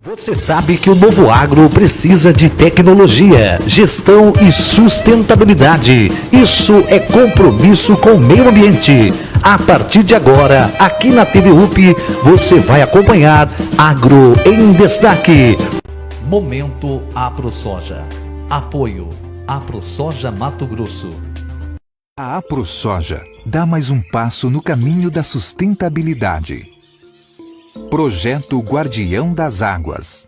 Você sabe que o novo agro precisa de tecnologia, gestão e sustentabilidade. Isso é compromisso com o meio ambiente. A partir de agora, aqui na TV UP, você vai acompanhar Agro em Destaque. Momento AproSoja. Apoio AproSoja Mato Grosso. A AproSoja dá mais um passo no caminho da sustentabilidade. Projeto Guardião das Águas.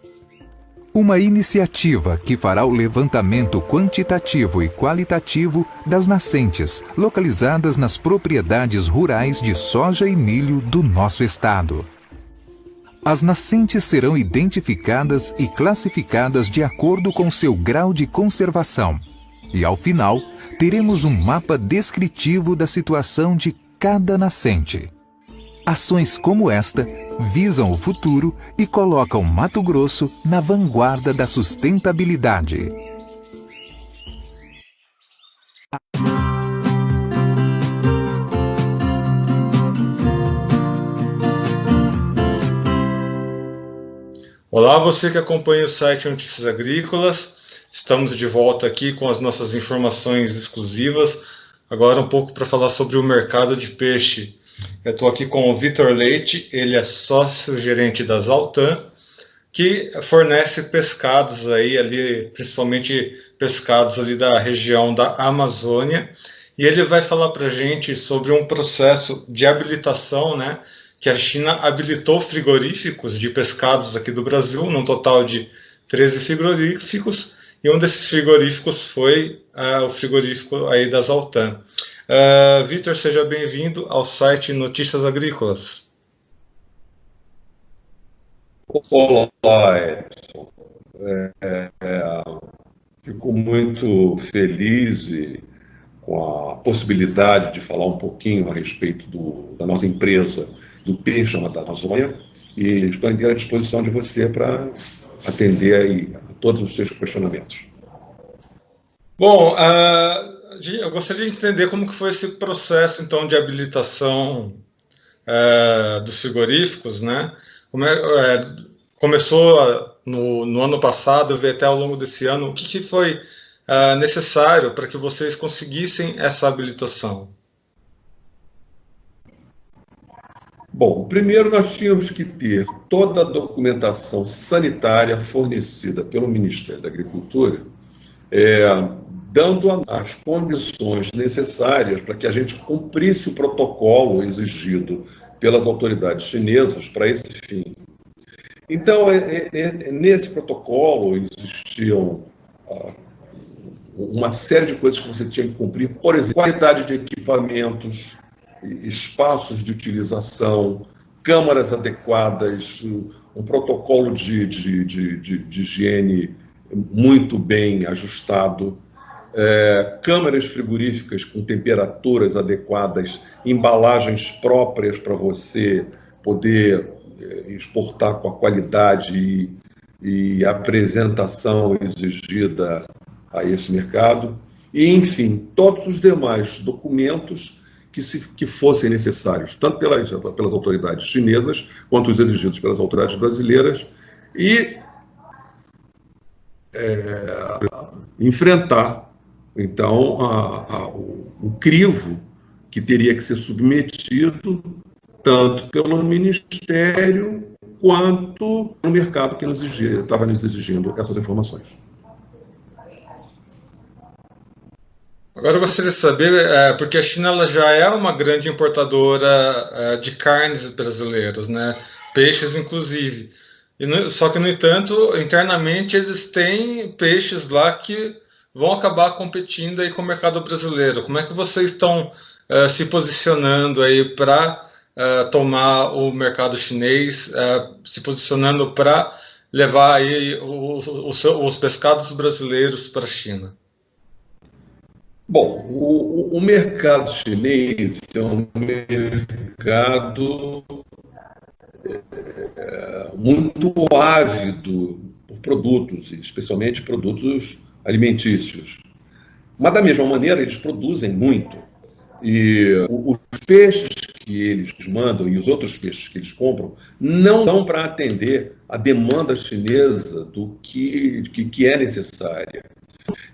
Uma iniciativa que fará o levantamento quantitativo e qualitativo das nascentes localizadas nas propriedades rurais de soja e milho do nosso estado. As nascentes serão identificadas e classificadas de acordo com seu grau de conservação. E, ao final, teremos um mapa descritivo da situação de cada nascente. Ações como esta visam o futuro e colocam Mato Grosso na vanguarda da sustentabilidade. Olá, você que acompanha o site Notícias Agrícolas. Estamos de volta aqui com as nossas informações exclusivas. Agora um pouco para falar sobre o mercado de peixe. Eu estou aqui com o Vitor Leite, ele é sócio-gerente da Zaltan, que fornece pescados aí, ali, principalmente pescados ali da região da Amazônia. E ele vai falar para a gente sobre um processo de habilitação, né? Que a China habilitou frigoríficos de pescados aqui do Brasil, num total de 13 frigoríficos, e um desses frigoríficos foi o frigorífico aí da Zaltan. Vitor, seja bem-vindo ao site Notícias Agrícolas. Olá, Edson. Fico muito feliz com a possibilidade de falar um pouquinho a respeito da nossa empresa do peixe da Amazônia, e estou à disposição de você para atender aí a todos os seus questionamentos. Bom, eu gostaria de entender como que foi esse processo, então, de habilitação dos frigoríficos, né? Começou no ano passado, veio até ao longo desse ano. O que foi necessário para que vocês conseguissem essa habilitação? Bom, primeiro nós tínhamos que ter toda a documentação sanitária fornecida pelo Ministério da Agricultura, dando as condições necessárias para que a gente cumprisse o protocolo exigido pelas autoridades chinesas para esse fim. Então, nesse protocolo existiam uma série de coisas que você tinha que cumprir, por exemplo, qualidade de equipamentos, espaços de utilização, câmaras adequadas, um protocolo de higiene muito bem ajustado, câmaras frigoríficas com temperaturas adequadas, embalagens próprias para você poder exportar com a qualidade e apresentação exigida a esse mercado, e, enfim, todos os demais documentos que fossem necessários, tanto pelas autoridades chinesas, quanto os exigidos pelas autoridades brasileiras, e enfrentar, então, o crivo que teria que ser submetido tanto pelo Ministério quanto no mercado que estava nos exigindo essas informações. Agora eu gostaria de saber, porque a China ela já é uma grande importadora de carnes brasileiras, né? Peixes, inclusive. Só que, no entanto, internamente eles têm peixes lá que vão acabar competindo aí com o mercado brasileiro. Como é que vocês estão se posicionando aí para tomar o mercado chinês, se posicionando para levar aí os pescados brasileiros para a China? Bom, o mercado chinês é um mercado muito ávido por produtos, especialmente produtos alimentícios. Mas, da mesma maneira, eles produzem muito. E os peixes que eles mandam e os outros peixes que eles compram não dão para atender a demanda chinesa do que é necessária.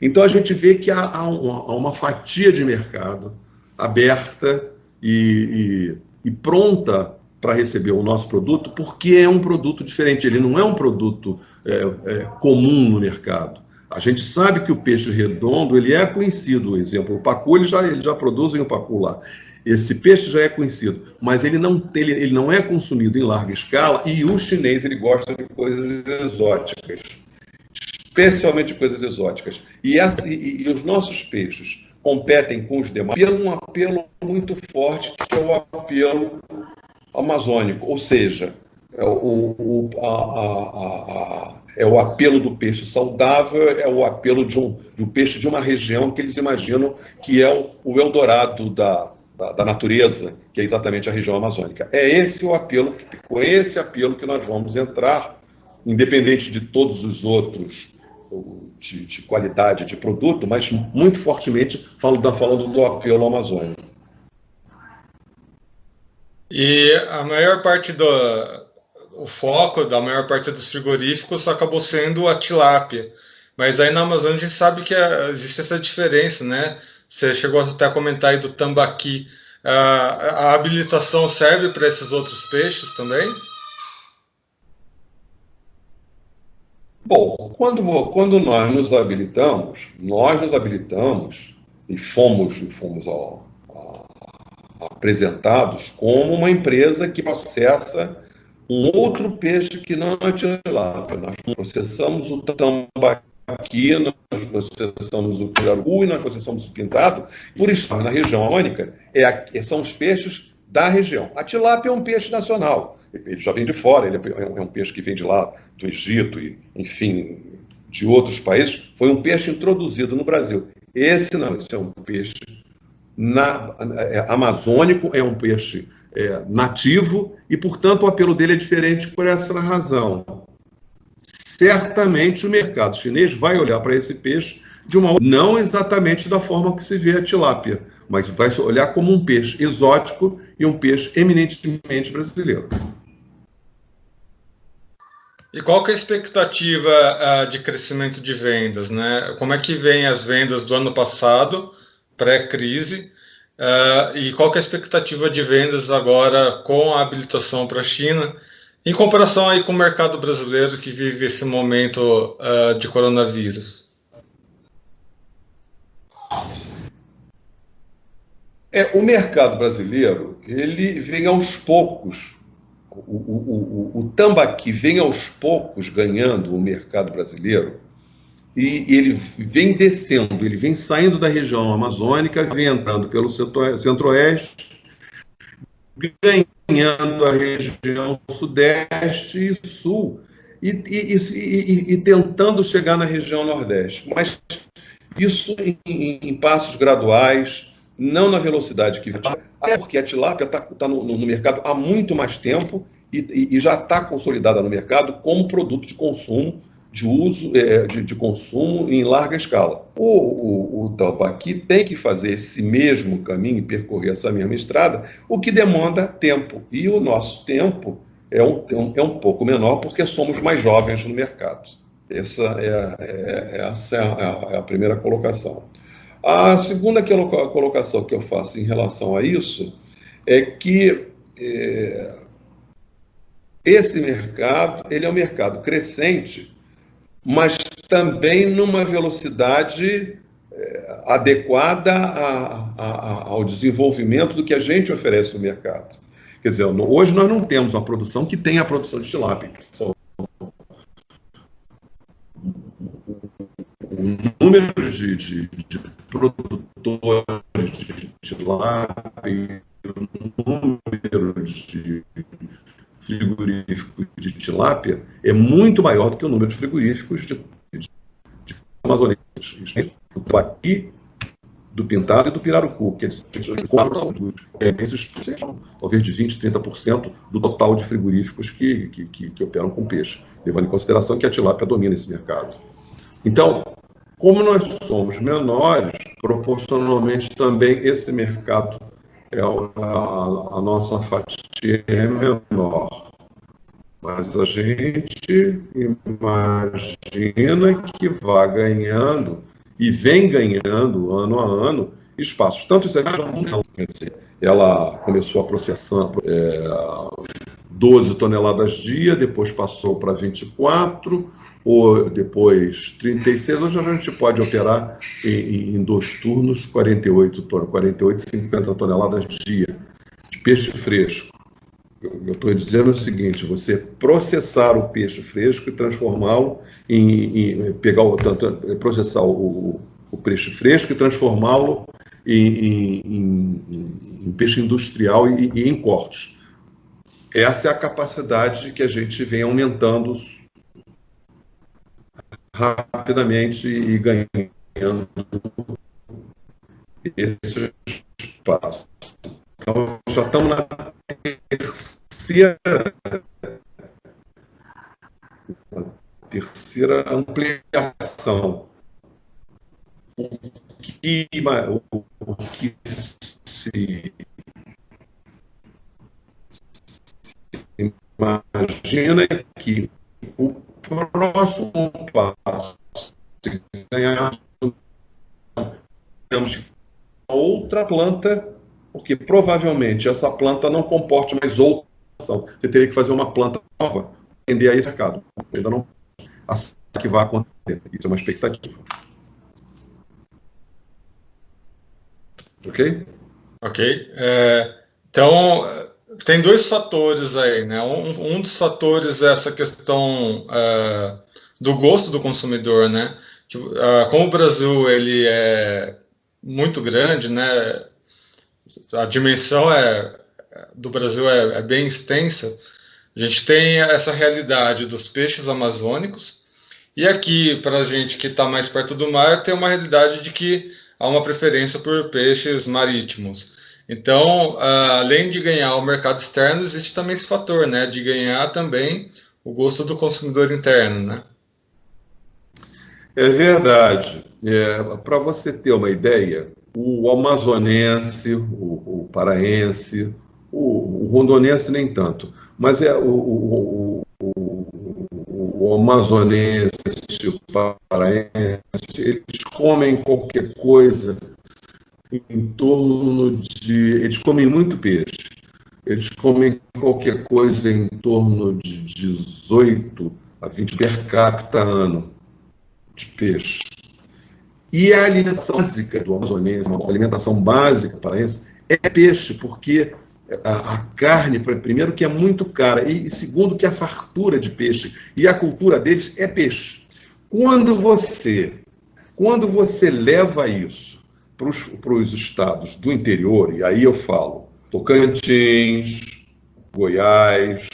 Então a gente vê que há uma fatia de mercado aberta e pronta para receber o nosso produto, porque é um produto diferente, ele não é um produto comum no mercado. A gente sabe que o peixe redondo ele é conhecido, por exemplo, o pacu, eles já produzem o pacu lá. Esse peixe já é conhecido, mas ele não é consumido em larga escala, e o chinês ele gosta de coisas exóticas, especialmente coisas exóticas. E os nossos peixes competem com os demais pelo um apelo muito forte, que é o apelo amazônico, ou seja, é o apelo do peixe saudável, é o apelo do peixe de uma região que eles imaginam que é o Eldorado da natureza, que é exatamente a região amazônica. É esse o apelo, com esse apelo que nós vamos entrar, independente de todos os outros, de qualidade de produto, mas muito fortemente falando do apelo amazônico. E a maior parte o foco da maior parte dos frigoríficos acabou sendo a tilápia. Mas aí na Amazônia a gente sabe que existe essa diferença, né? Você chegou até a comentar aí do tambaqui. A habilitação serve para esses outros peixes também? Bom, quando nós nos habilitamos e fomos apresentados como uma empresa que processa um outro peixe que não é tilápia. Nós processamos o tambaqui, nós processamos o pirarucu e nós processamos o pintado. Por estar na região amazônica, são os peixes da região. A tilápia é um peixe nacional. Ele já vem de fora, ele é um peixe que vem de lá, do Egito, e, enfim, de outros países. Foi um peixe introduzido no Brasil. Esse não, esse é um peixe amazônico, é um peixe nativo, e, portanto, o apelo dele é diferente por essa razão. Certamente o mercado chinês vai olhar para esse peixe não exatamente da forma que se vê a tilápia, mas vai se olhar como um peixe exótico e um peixe eminentemente brasileiro. E qual que é a expectativa de crescimento de vendas, né? Como é que vem as vendas do ano passado, pré-crise, e qual que é a expectativa de vendas agora com a habilitação para a China, em comparação aí com o mercado brasileiro que vive esse momento de coronavírus? O mercado brasileiro, ele vem aos poucos. O tambaqui vem aos poucos ganhando o mercado brasileiro, e ele vem descendo, ele vem saindo da região amazônica, vem entrando pelo centro-oeste, ganhando a região sudeste e sul, e tentando chegar na região nordeste. Mas isso em passos graduais, não na velocidade que porque a tilápia está no mercado há muito mais tempo e já está consolidada no mercado como produto de consumo, de uso, de consumo em larga escala. O tambaqui tem que fazer esse mesmo caminho, percorrer essa mesma estrada, o que demanda tempo. E o nosso tempo é um pouco menor porque somos mais jovens no mercado. Essa é a primeira colocação. A segunda colocação que eu faço em relação a isso é que esse mercado ele é um mercado crescente, mas também numa velocidade adequada ao desenvolvimento do que a gente oferece no mercado. Quer dizer, hoje nós não temos uma produção que tenha a produção de tilápia. O número de produtores de tilápia, o número de frigoríficos de tilápia é muito maior do que o número de frigoríficos de amazônicos. Do tambaqui, do pintado e do pirarucu, que talvez de 20%, 30% do total de frigoríficos que operam com peixe, levando em consideração que a tilápia domina esse mercado. Então, como nós somos menores, proporcionalmente também esse mercado a nossa fatia é menor. Mas a gente imagina que vai ganhando e vem ganhando ano a ano espaços. Tanto isso é não, quer dizer, ela começou a processar 12 toneladas dia, depois passou para 24, ou depois 36. Hoje a gente pode operar em 2 turnos 48, 50 toneladas dia de peixe fresco. Eu estou dizendo o seguinte: você processar o peixe fresco e transformá-lo processar o peixe fresco e transformá-lo em peixe industrial e em cortes. Essa é a capacidade que a gente vem aumentando rapidamente e ganhando esse espaço. Então, já estamos na terceira ampliação. O que se imagina é que o próximo passo, se ganhar, temos outra planta, porque provavelmente essa planta não comporte mais outra ação. Você teria que fazer uma planta nova, atender a esse mercado. Ainda não assim que vai acontecer. Isso é uma expectativa. Ok? Ok. Então, tem dois fatores aí, né? Um dos fatores é essa questão do gosto do consumidor, né? Que, como o Brasil ele é muito grande, né? A dimensão do Brasil é bem extensa. A gente tem essa realidade dos peixes amazônicos, e aqui, para a gente que está mais perto do mar, tem uma realidade de que há uma preferência por peixes marítimos. Então, além de ganhar o mercado externo, existe também esse fator, né, de ganhar também o gosto do consumidor interno, né? É verdade. Para você ter uma ideia, o amazonense, o paraense, o rondonense nem tanto, mas o amazonense, o paraense, eles comem qualquer coisa em torno de. Eles comem muito peixe. Eles comem qualquer coisa em torno de 18 a 20 per capita ano de peixe. E a alimentação básica do amazonense, a alimentação básica paraense, é peixe, porque a carne, primeiro, que é muito cara, e segundo, que a fartura de peixe e a cultura deles é peixe. Quando você leva isso para os estados do interior, e aí eu falo Tocantins, Goiás,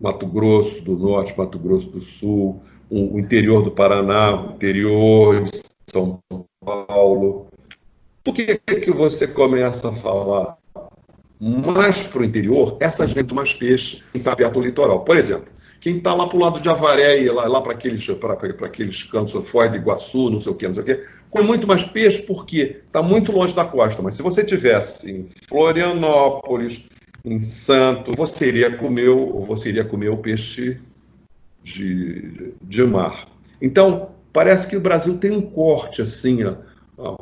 Mato Grosso do Norte, Mato Grosso do Sul, o interior do Paraná, o interior de São Paulo. Por que você começa a falar mais para o interior? Essa gente mais peixe está perto do litoral. Por exemplo, quem está lá para o lado de Avaré e lá para aqueles cantos, Foz do Iguaçu, não sei o quê, come muito mais peixe porque está muito longe da costa. Mas se você tivesse em Florianópolis, em Santos, você iria comer o peixe de mar. Então, parece que o Brasil tem um corte assim,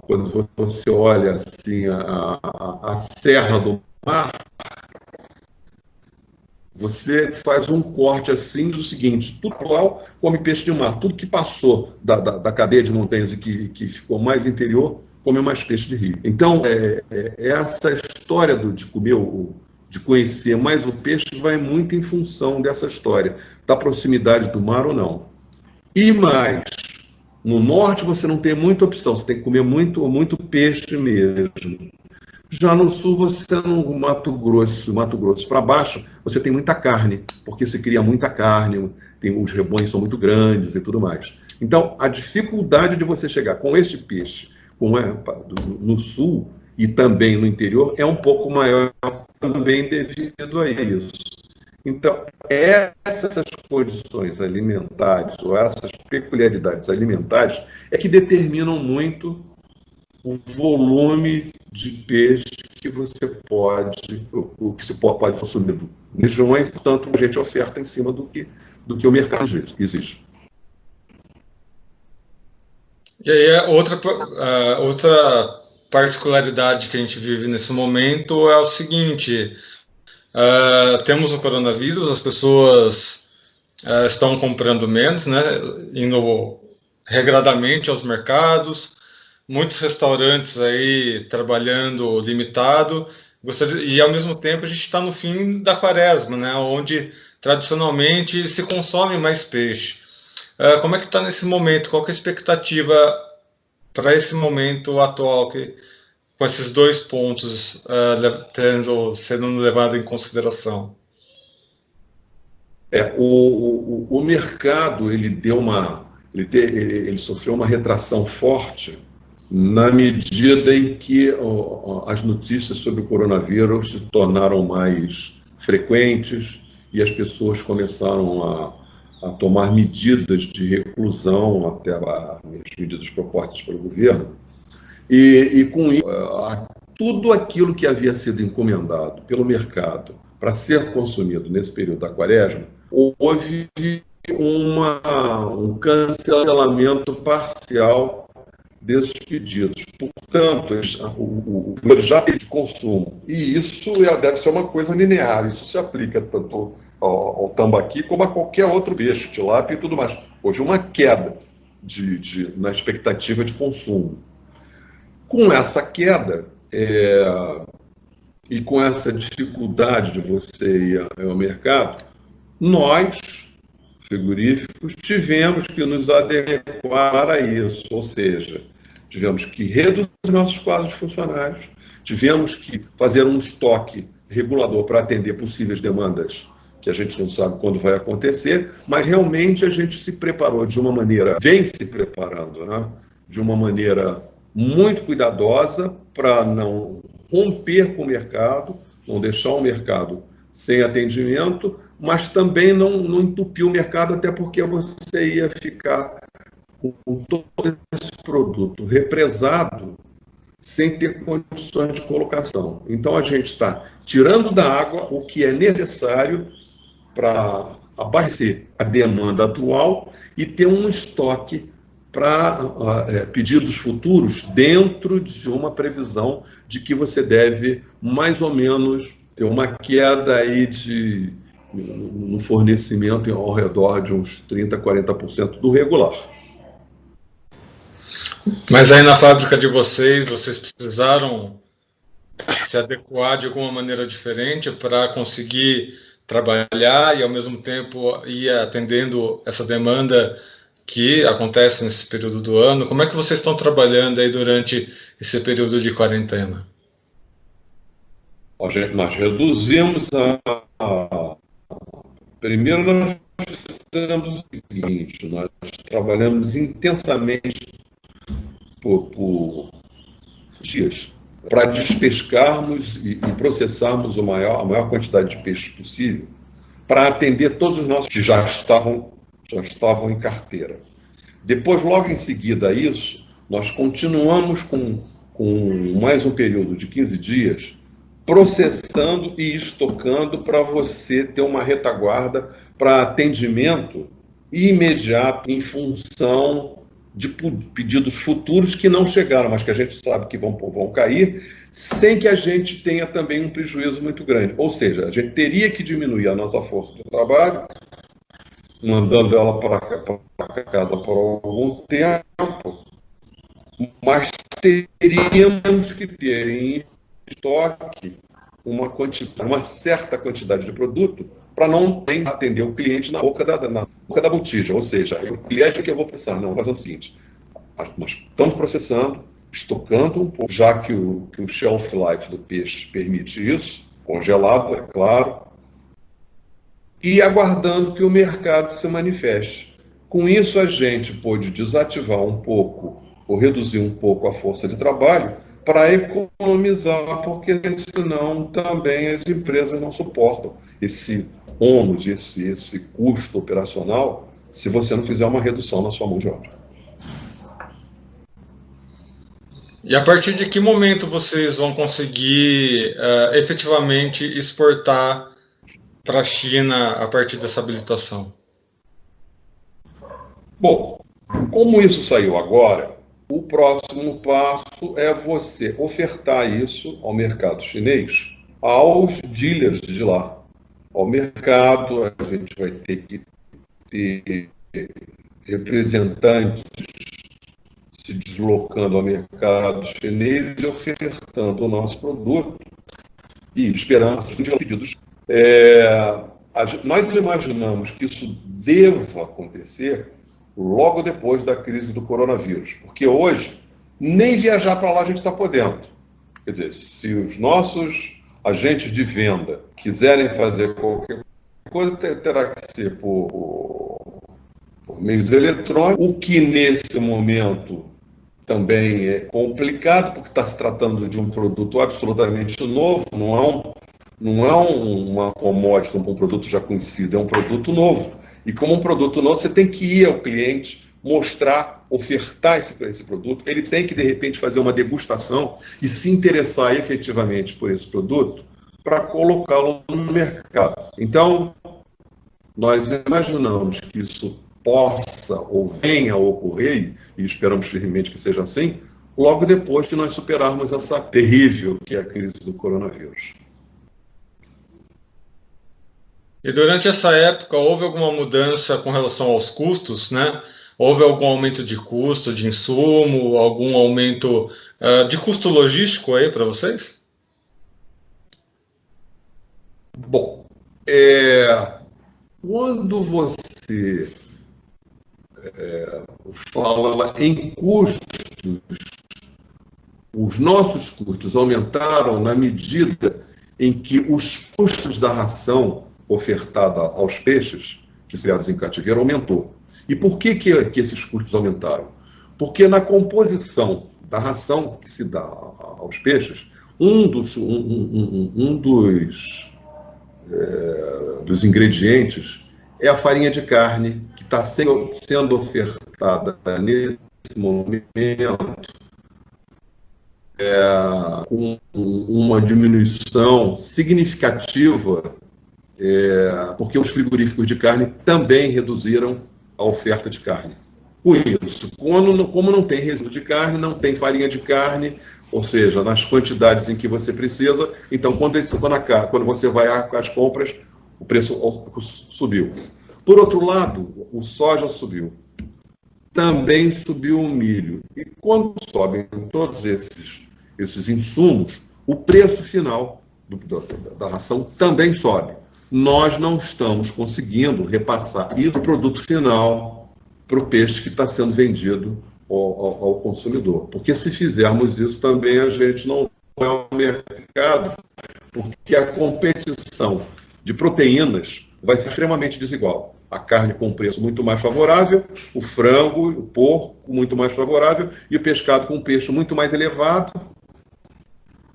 quando você olha assim a Serra do Mar, você faz um corte assim do seguinte: tudo igual come peixe de mar, tudo que passou da cadeia de montanhas e que ficou mais interior, come mais peixe de rio. Então, essa história de comer de conhecer mais o peixe vai muito em função dessa história, da proximidade do mar ou não. E mais, no norte você não tem muita opção, você tem que comer muito peixe mesmo. Já no sul, no Mato Grosso para baixo, você tem muita carne, porque se cria muita carne, os rebanhos são muito grandes e tudo mais. Então, a dificuldade de você chegar com esse peixe no sul e também no interior é um pouco maior também devido a isso. Então, essas condições alimentares, ou essas peculiaridades alimentares, é que determinam muito o volume de peixe que você pode, o que se pode consumir em regiões, portanto, a gente oferta em cima do que o mercado exige. E aí, outra particularidade que a gente vive nesse momento é o seguinte: temos o coronavírus, as pessoas estão comprando menos, né, indo regradamente aos mercados, muitos restaurantes aí trabalhando limitado, e ao mesmo tempo a gente está no fim da quaresma, né, onde tradicionalmente se consome mais peixe. Como é que está nesse momento? Qual que é a expectativa para esse momento atual, com esses dois pontos sendo levado em consideração? O mercado ele sofreu uma retração forte na medida em que as notícias sobre o coronavírus se tornaram mais frequentes e as pessoas começaram a tomar medidas de reclusão, até as medidas propostas pelo governo, e com isso, tudo aquilo que havia sido encomendado pelo mercado para ser consumido nesse período da quaresma, houve um cancelamento parcial desses pedidos. Portanto, o já de consumo, e isso deve ser uma coisa linear, isso se aplica tanto ao tambaqui como a qualquer outro peixe, tilápia e tudo mais. Houve uma queda na expectativa de consumo. Com essa queda e com essa dificuldade de você ir ao mercado, nós, frigoríficos, tivemos que nos adequar a isso, ou seja, tivemos que reduzir nossos quadros funcionários, tivemos que fazer um estoque regulador para atender possíveis demandas que a gente não sabe quando vai acontecer, mas realmente a gente se preparou de uma maneira, vem se preparando, né? De uma maneira muito cuidadosa para não romper com o mercado, não deixar o mercado sem atendimento, mas também não entupir o mercado, até porque você ia ficar com todo esse produto represado sem ter condições de colocação. Então, a gente está tirando da água o que é necessário para abastecer a demanda atual e ter um estoque para pedidos futuros dentro de uma previsão de que você deve, mais ou menos, ter uma queda aí no fornecimento ao redor de uns 30%, 40% do regular. Mas aí na fábrica de vocês precisaram se adequar de alguma maneira diferente para conseguir trabalhar e, ao mesmo tempo, ir atendendo essa demanda que acontece nesse período do ano? Como é que vocês estão trabalhando aí durante esse período de quarentena? Nós reduzimos Primeiro, nós fizemos o seguinte: nós trabalhamos intensamente por dias para despescarmos e processarmos a maior quantidade de peixes possível para atender todos os nossos que já estavam em carteira. Depois, logo em seguida a isso, nós continuamos com mais um período de 15 dias processando e estocando para você ter uma retaguarda para atendimento imediato em função de pedidos futuros que não chegaram, mas que a gente sabe que vão cair, sem que a gente tenha também um prejuízo muito grande. Ou seja, a gente teria que diminuir a nossa força de trabalho, mandando ela para casa por algum tempo, mas teríamos que ter em estoque uma certa quantidade de produto para não atender o cliente na boca da botija. Ou seja, o cliente que eu vou pensar, não, fazendo o seguinte: nós estamos processando, estocando um pouco, já que o shelf life do peixe permite isso, congelado, é claro, e aguardando que o mercado se manifeste. Com isso, a gente pôde desativar um pouco ou reduzir um pouco a força de trabalho para economizar, porque senão também as empresas não suportam esse ônus, esse custo operacional, se você não fizer uma redução na sua mão de obra. E a partir de que momento vocês vão conseguir efetivamente exportar para a China a partir dessa habilitação? Bom, como isso saiu agora, o próximo passo é você ofertar isso ao mercado chinês, aos dealers de lá. Ao mercado, a gente vai ter que ter representantes se deslocando ao mercado chinês e ofertando o nosso produto e esperando pedidos. Nós imaginamos que isso deva acontecer logo depois da crise do coronavírus, porque hoje nem viajar para lá a gente está podendo. Quer dizer, se os nossos agentes de venda quiserem fazer qualquer coisa, terá que ser por meios eletrônicos, o que nesse momento também é complicado, porque está se tratando de um produto absolutamente novo, não é uma commodity, um produto já conhecido, é um produto novo. E como um produto novo, você tem que ir ao cliente, mostrar, ofertar esse produto, ele tem que, de repente, fazer uma degustação e se interessar efetivamente por esse produto para colocá-lo no mercado. Então, nós imaginamos que isso possa ou venha a ocorrer, e esperamos firmemente que seja assim, logo depois que nós superarmos essa terrível que é a crise do coronavírus. E durante essa época houve alguma mudança com relação aos custos, né? Houve algum aumento de custo, de insumo, algum aumento de custo logístico aí para vocês? Bom, quando você fala em custos, os nossos custos aumentaram na medida em que os custos da ração ofertada aos peixes, que são criados em cativeiro, aumentou. E por que esses custos aumentaram? Porque na composição da ração que se dá aos peixes, um dos ingredientes é a farinha de carne, que está sendo ofertada nesse momento com uma diminuição significativa, porque os frigoríficos de carne também reduziram a oferta de carne. Por isso, como não tem resíduo de carne, não tem farinha de carne, ou seja, nas quantidades em que você precisa, então quando você vai às compras, o preço subiu. Por outro lado, o soja subiu. Também subiu o milho. E quando sobem todos esses insumos, o preço final da ração também sobe. Nós não estamos conseguindo repassar isso do produto final para o peixe que está sendo vendido ao consumidor. Porque se fizermos isso também, a gente não vai ao mercado, porque a competição de proteínas vai ser extremamente desigual. A carne com um preço muito mais favorável, o frango, o porco muito mais favorável e o pescado com um preço muito mais elevado,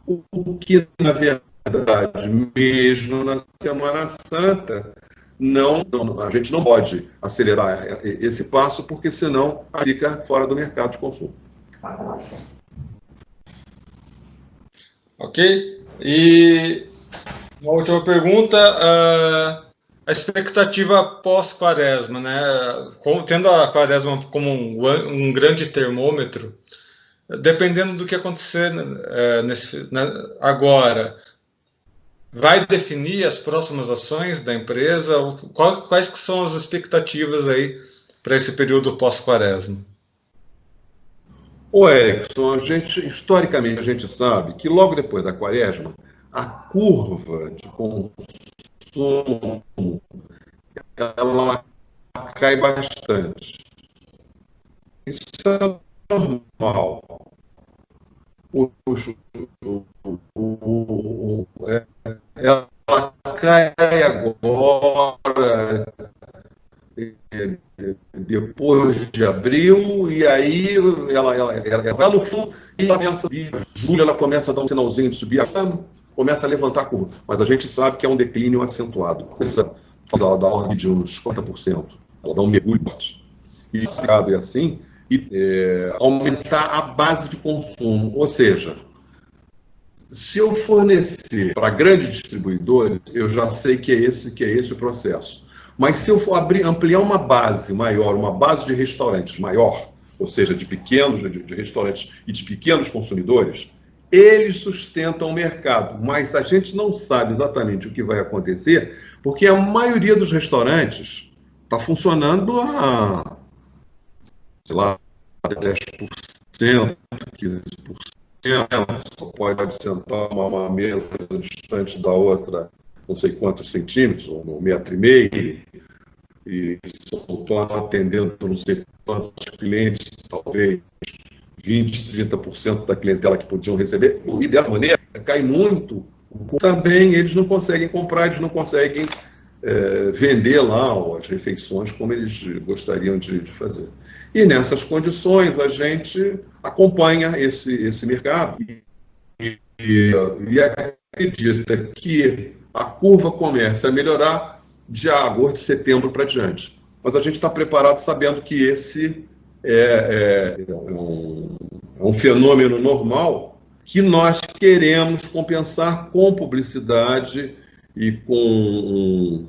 o que, na verdade, mesmo na Semana Santa, a gente não pode acelerar esse passo, porque senão fica fora do mercado de consumo. Ok. E uma última pergunta, a expectativa pós-quaresma, né? Tendo a quaresma como um grande termômetro, dependendo do que acontecer agora, vai definir as próximas ações da empresa? Quais que são as expectativas aí para esse período pós-quaresma? Ô Erickson, historicamente a gente sabe que logo depois da quaresma, a curva de consumo ela cai bastante. Isso é normal. Ela cai agora, depois de abril, e aí ela vai no fundo e começa a subir. Julho ela começa a dar um sinalzinho de subir, começa a levantar a curva. Mas a gente sabe que é um declínio acentuado. Ela dá ordem de uns 40%. Ela dá um mergulho forte. E é assim e aumentar a base de consumo. Ou seja, se eu fornecer para grandes distribuidores, eu já sei que é esse o processo. Mas se eu for ampliar uma base maior, uma base de restaurantes maior, ou seja, de pequenos de restaurantes e de pequenos consumidores, eles sustentam o mercado. Mas a gente não sabe exatamente o que vai acontecer, porque a maioria dos restaurantes está funcionando a, sei lá, 10%, 15%. Só pode sentar uma mesa distante da outra, não sei quantos centímetros, ou 1,5 m, e só estão atendendo não sei quantos clientes, talvez 20, 30% da clientela que podiam receber. E dessa maneira, cai muito. Também eles não conseguem comprar, eles não conseguem vender lá as refeições como eles gostariam de fazer. E nessas condições, a gente acompanha esse mercado e acredita que a curva começa a melhorar de agosto, setembro para diante. Mas a gente está preparado sabendo que esse é um fenômeno normal que nós queremos compensar com publicidade e com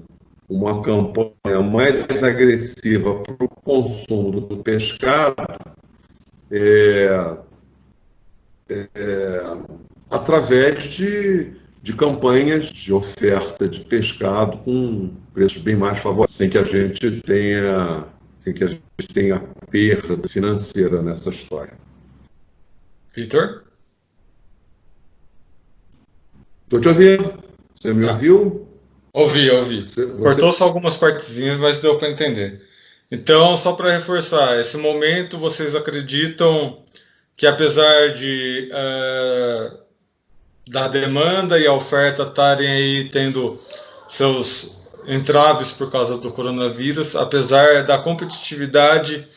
uma campanha mais agressiva para o consumo do pescado, através de campanhas de oferta de pescado com preços bem mais favoráveis, sem que a gente tenha perda financeira nessa história. Vitor? Estou te ouvindo. Você me ouviu? Ouvi. Cortou só algumas partezinhas, mas deu para entender. Então, só para reforçar, esse momento vocês acreditam que apesar da demanda e a oferta estarem aí tendo seus entraves por causa do coronavírus, apesar da competitividade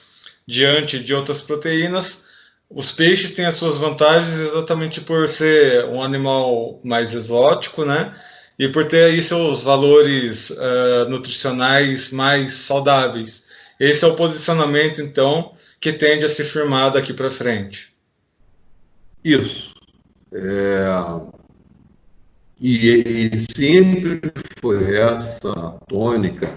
diante de outras proteínas, os peixes têm as suas vantagens exatamente por ser um animal mais exótico, né? E por ter aí seus valores nutricionais mais saudáveis. Esse é o posicionamento, então, que tende a se firmar daqui para frente. Isso. E sempre foi essa a tônica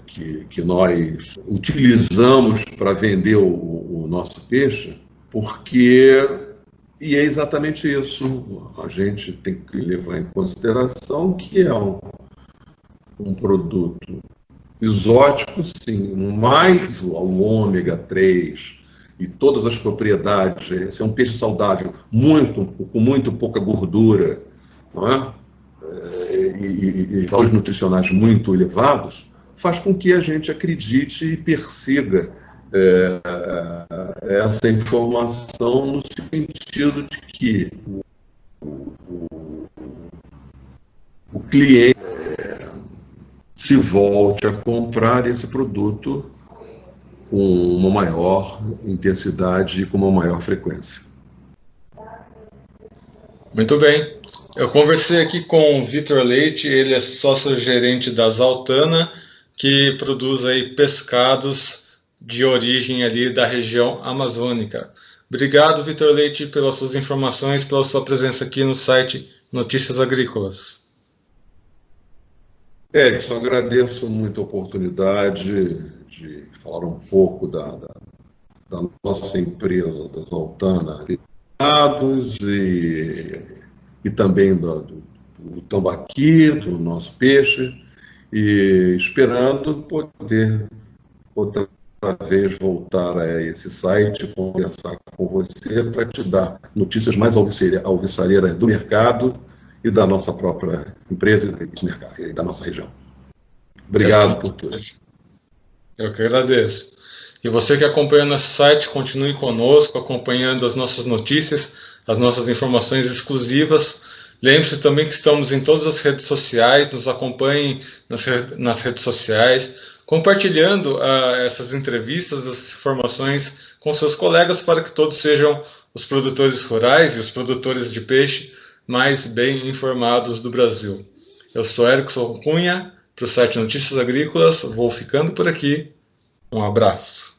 que nós utilizamos para vender o nosso peixe, e é exatamente isso. A gente tem que levar em consideração que é um produto exótico, sim, mais o ômega 3 e todas as propriedades. Esse é um peixe saudável, com muito pouca gordura, não é? E valores nutricionais muito elevados, faz com que a gente acredite e persiga essa informação no sentido de que o cliente se volte a comprar esse produto com uma maior intensidade e com uma maior frequência. Muito bem. Eu conversei aqui com o Vitor Leite, ele é sócio-gerente da Zaltana, que produz aí pescados de origem ali da região amazônica. Obrigado, Vitor Leite, pelas suas informações, pela sua presença aqui no site Notícias Agrícolas. Edson, agradeço muito a oportunidade de falar um pouco da nossa empresa, da Zaltana, e também do tambaqui, do nosso peixe, e esperando poder outra vez voltar a esse site, conversar com você para te dar notícias mais alvissareiras do mercado e da nossa própria empresa e da nossa região. Obrigado por tudo. Eu que agradeço. E você que acompanha nosso site, continue conosco, acompanhando as nossas notícias, as nossas informações exclusivas. Lembre-se também que estamos em todas as redes sociais, nos acompanhem nas redes sociais, compartilhando essas entrevistas, essas informações com seus colegas para que todos sejam os produtores rurais e os produtores de peixe mais bem informados do Brasil. Eu sou Erickson Cunha, para o site Notícias Agrícolas, vou ficando por aqui. Um abraço.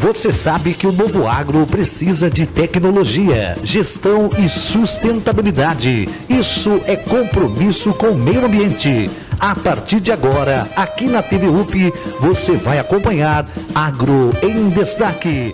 Você sabe que o novo agro precisa de tecnologia, gestão e sustentabilidade. Isso é compromisso com o meio ambiente. A partir de agora, aqui na TV UP, você vai acompanhar Agro em Destaque.